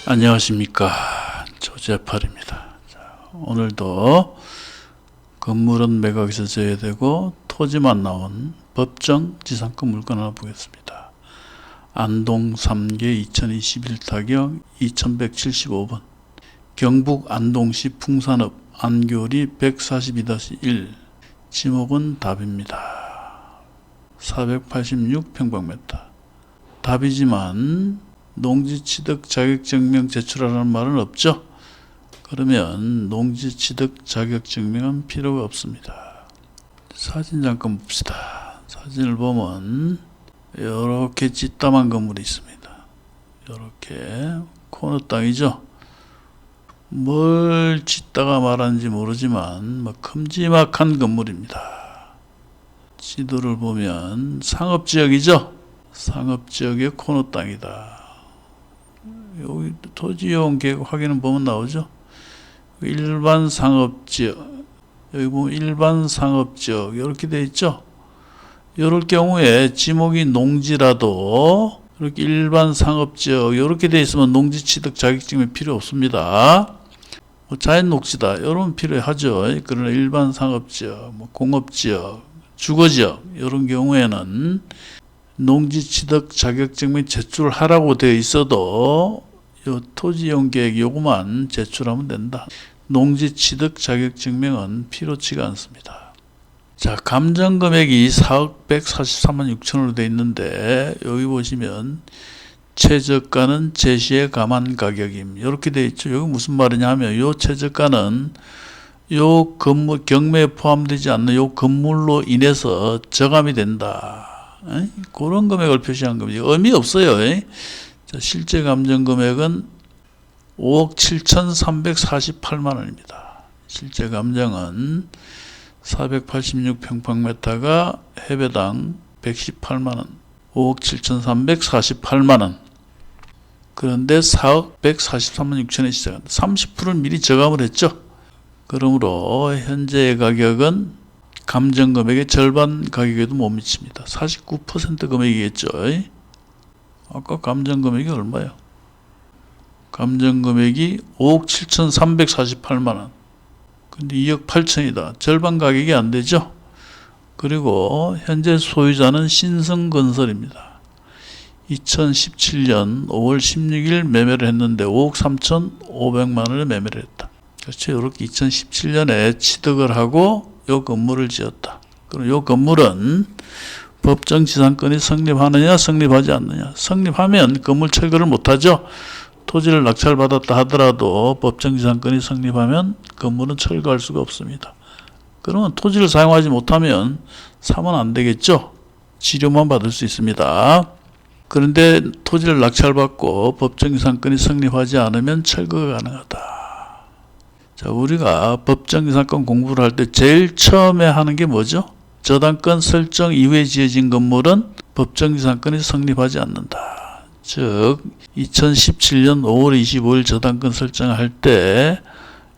안녕하십니까, 조재팔입니다. 오늘도 건물은 매각에서 제외되고 토지만 나온 법정 지상권 물건 하나 보겠습니다. 안동 3개 2021 타경 2175번 경북 안동시 풍산읍 안교리 142-1 지목은 답입니다. 486평방미터 답이지만 농지취득 자격증명 제출하라는 말은 없죠. 그러면 농지취득 자격증명은 필요가 없습니다. 사진 잠깐 봅시다. 사진을 보면 이렇게 찌따만 건물이 있습니다. 이렇게 코너 땅이죠. 뭘 짓다가 말하는지 모르지만 큼지막한 건물입니다. 지도를 보면 상업지역이죠. 상업지역의 코너 땅이다. 여기 토지이용 계획 확인은 보면 나오죠. 일반 상업지역, 여기 보면 일반 상업지역 이렇게 되어 있죠. 이럴 경우에 지목이 농지라도 이렇게 일반 상업지역 이렇게 되어 있으면 농지취득 자격증명이 필요 없습니다. 자연 녹지다 이러면 필요하죠. 그러나 일반 상업지역, 공업지역, 주거지역 이런 경우에는 농지취득 자격증명 제출하라고 되어 있어도 요 토지이용 계획 요구만 제출하면 된다. 농지취득 자격증명은 필요치가 않습니다. 자, 감정금액이 4억 143만 6천원으로 되어 있는데 여기 보시면 최저가는 제시의 감안 가격임 이렇게 되어 있죠. 여기 무슨 말이냐 하면 요 최저가는 요 건물 경매에 포함되지 않는 요 건물로 인해서 저감이 된다. 그런 금액을 표시한 겁니다. 의미 없어요. 자, 실제 감정금액은 5억 7,348만 원입니다. 실제 감정은 486평방미터가 해배당 118만 원, 5억 7,348만 원. 그런데 4억 143만 6천에 시작한다. 30%는 미리 저감을 했죠. 그러므로 현재의 가격은 감정금액의 절반 가격에도 못 미칩니다. 49% 금액이겠죠. 아까 감정금액이 얼마요? 감정금액이 5억 7,348만원. 근데 2억 8천이다. 절반 가격이 안 되죠. 그리고 현재 소유자는 신성건설입니다. 2017년 5월 16일 매매를 했는데 5억 3,500만원에 매매를 했다. 그렇죠. 이렇게 2017년에 취득을 하고 요 건물을 지었다. 그럼 요 건물은 법정 지상권이 성립하느냐 성립하지 않느냐. 성립하면 건물 철거를 못하죠. 토지를 낙찰받았다 하더라도 법정 지상권이 성립하면 건물은 철거할 수가 없습니다. 그러면 토지를 사용하지 못하면 사면 안 되겠죠. 지료만 받을 수 있습니다. 그런데 토지를 낙찰받고 법정 지상권이 성립하지 않으면 철거가 가능하다. 자, 우리가 법정지상권 공부를 할 때 제일 처음에 하는 게 뭐죠? 저당권 설정 이후에 지어진 건물은 법정지상권이 성립하지 않는다. 즉 2017년 5월 25일 저당권 설정을 할 때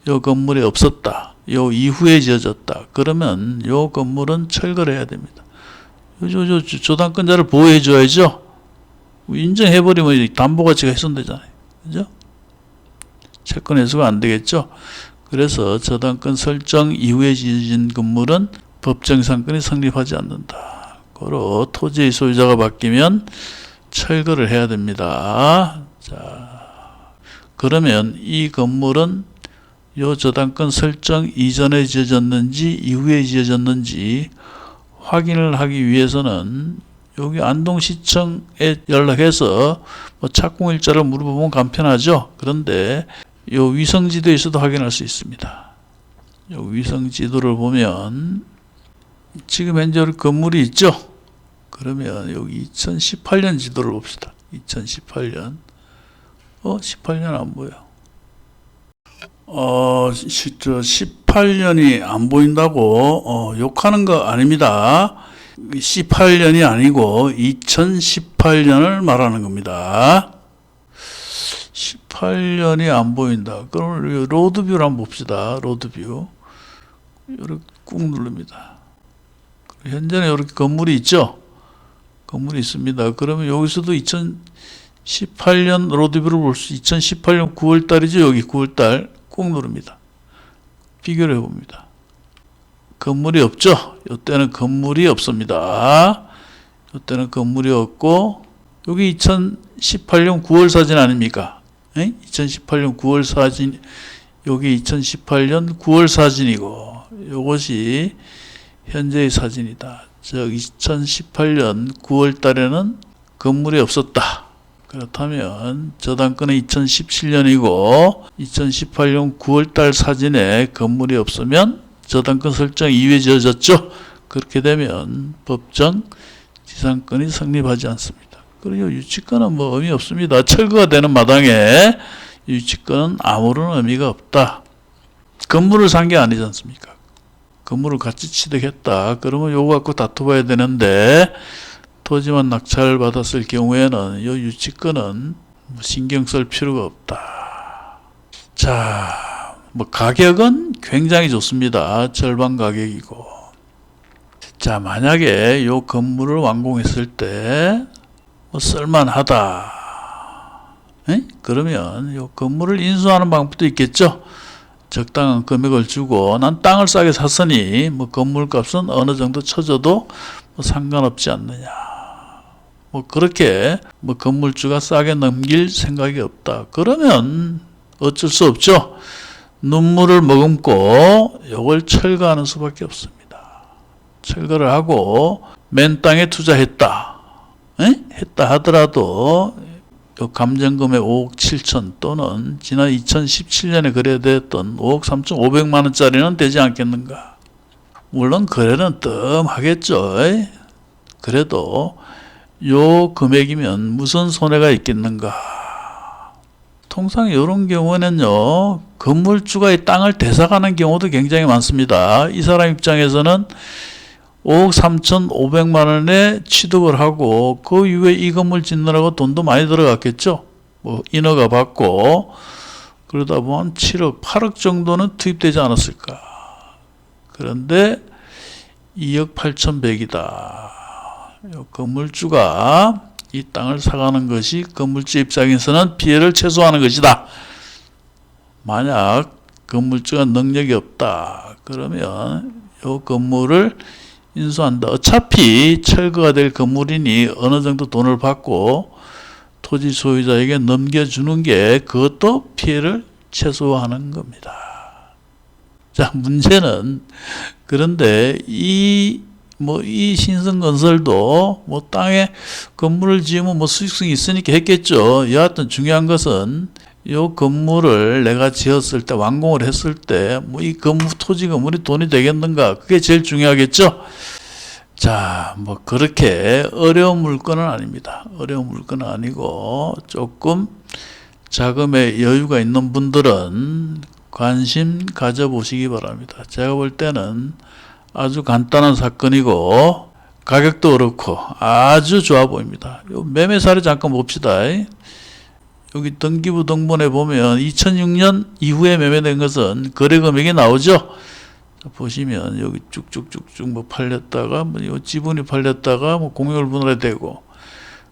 이 건물이 없었다. 요 이후에 지어졌다. 그러면 요 건물은 철거를 해야 됩니다. 저당권자를 보호해 줘야죠. 인정해버리면 담보가치가 훼손되잖아요. 그죠? 채권 회수가 안 되겠죠. 그래서 저당권 설정 이후에 지어진 건물은 법정지상권이 성립하지 않는다. 고로 토지의 소유자가 바뀌면 철거를 해야 됩니다. 자, 그러면 이 건물은 요 저당권 설정 이전에 지어졌는지 이후에 지어졌는지 확인을 하기 위해서는 여기 안동시청에 연락해서 착공일자를 물어보면 간편하죠. 그런데 요 위성지도에서도 확인할 수 있습니다. 요 위성지도를 보면 지금 현재 건물이 있죠. 그러면 여기 2018년 지도를 봅시다. 2018년 18년 안 보여. 18년이 안 보인다고 욕하는 거 아닙니다. 18년이 아니고 2018년을 말하는 겁니다. 18년이 안 보인다. 그럼 로드뷰를 한번 봅시다. 로드뷰. 이렇게 꾹 누릅니다. 현재는 이렇게 건물이 있죠. 건물이 있습니다. 그러면 여기서도 18년 로드뷰를 볼 수, 2018년 9월 달이죠. 여기 9월 달 꾹 누릅니다. 비교를 해봅니다. 건물이 없죠. 이때는 건물이 없습니다. 이때는 건물이 없고, 여기 2018년 9월 사진 아닙니까? 2018년 9월 사진, 여기 2018년 9월 사진이고, 이것이 현재의 사진이다. 즉 2018년 9월 달에는 건물이 없었다. 그렇다면 저당권은 2017년이고 2018년 9월 달 사진에 건물이 없으면 저당권 설정 이외에 지어졌죠. 그렇게 되면 법정 지상권이 성립하지 않습니다. 그리고 유치권은 뭐 의미 없습니다. 철거가 되는 마당에 유치권은 아무런 의미가 없다. 건물을 산 게 아니지 않습니까? 건물을 같이 취득했다. 그러면 요거 갖고 다퉈봐야 되는데 토지만 낙찰 받았을 경우에는 이 유치권은 신경 쓸 필요가 없다. 자, 뭐 가격은 굉장히 좋습니다. 절반 가격이고. 자, 만약에 이 건물을 완공했을 때 뭐 쓸만하다. 그러면 이 건물을 인수하는 방법도 있겠죠. 적당한 금액을 주고 난 땅을 싸게 샀으니 뭐 건물값은 어느 정도 쳐줘도 뭐 상관없지 않느냐. 뭐 그렇게 뭐 건물주가 싸게 넘길 생각이 없다. 그러면 어쩔 수 없죠. 눈물을 머금고 이걸 철거하는 수밖에 없습니다. 철거를 하고 맨 땅에 투자했다. 했다 하더라도 감정금의 5억 7천 또는 지난 2017년에 거래됐던 5억 3,500만 원짜리는 되지 않겠는가. 물론 거래는 뜸하겠죠. 그래도 요 금액이면 무슨 손해가 있겠는가. 통상 이런 경우에는요, 건물주가 이 땅을 대사가는 경우도 굉장히 많습니다. 이 사람 입장에서는 5억 3,500만 원에 취득을 하고 그 이후에 이 건물 짓느라고 돈도 많이 들어갔겠죠. 뭐 인허가 받고 그러다 보면 7억, 8억 정도는 투입되지 않았을까. 그런데 2억 8,100이다. 건물주가 이 땅을 사가는 것이 건물주 입장에서는 피해를 최소화하는 것이다. 만약 건물주가 능력이 없다. 그러면 이 건물을 인수한다. 어차피 철거가 될 건물이니 어느 정도 돈을 받고 토지 소유자에게 넘겨주는 게 그것도 피해를 최소화하는 겁니다. 자, 문제는 그런데 이 신성건설도 뭐 땅에 건물을 지으면 뭐 수익성이 있으니까 했겠죠. 여하튼 중요한 것은 이 건물을 내가 지었을 때 완공을 했을 때 뭐 이 토지 건물이 돈이 되겠는가, 그게 제일 중요하겠죠. 자, 뭐 그렇게 어려운 물건은 아닙니다. 어려운 물건은 아니고 조금 자금에 여유가 있는 분들은 관심 가져보시기 바랍니다. 제가 볼 때는 아주 간단한 사건이고 가격도 그렇고 아주 좋아 보입니다. 요 매매 사례 잠깐 봅시다. 여기 등기부 등본에 보면 2006년 이후에 매매된 것은 거래 금액이 나오죠. 보시면 여기 쭉쭉쭉쭉 뭐 팔렸다가 뭐 지분이 팔렸다가 뭐 공유를 분할되고,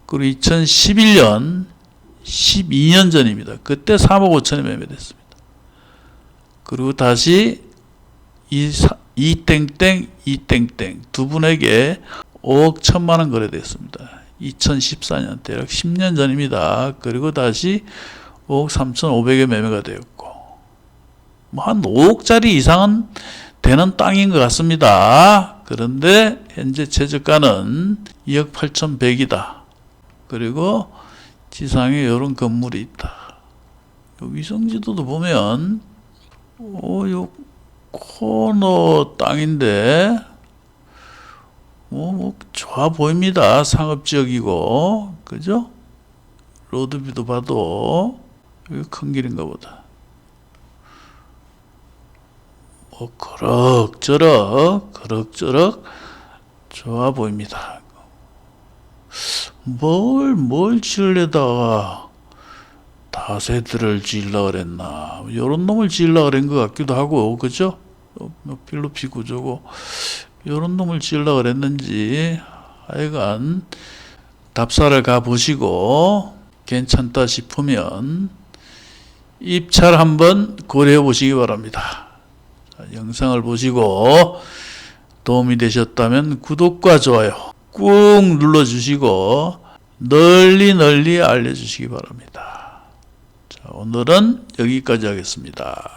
그리고 2011년 12년 전입니다. 그때 3억 5천에 매매됐습니다. 그리고 다시 이땡땡 두 분에게 5억 1천만 원 거래됐습니다. 2014년 대략 10년 전입니다. 그리고 다시 5억 3,500에 매매가 되었고, 뭐 한 5억짜리 이상은 되는 땅인 것 같습니다. 그런데 현재 최저가는 2억 8,100이다. 그리고 지상에 이런 건물이 있다. 요 위성지도도 보면 요 코너 땅인데 뭐 좋아 보입니다. 상업지역이고, 그죠? 로드뷰도 봐도 여기 큰 길인가 보다. 뭐 그럭저럭 좋아 보입니다. 뭘 지으려다가 다세대를 지으려고 그랬나, 요런 놈을 지으려고 그런 것 같기도 하고, 그죠? 필로피 구조고 요런 놈을 지으려고 그랬는지 하여간 답사를 가 보시고 괜찮다 싶으면 입찰 한번 고려해 보시기 바랍니다. 자, 영상을 보시고 도움이 되셨다면 구독과 좋아요 꾹 눌러주시고 널리 알려주시기 바랍니다. 자, 오늘은 여기까지 하겠습니다.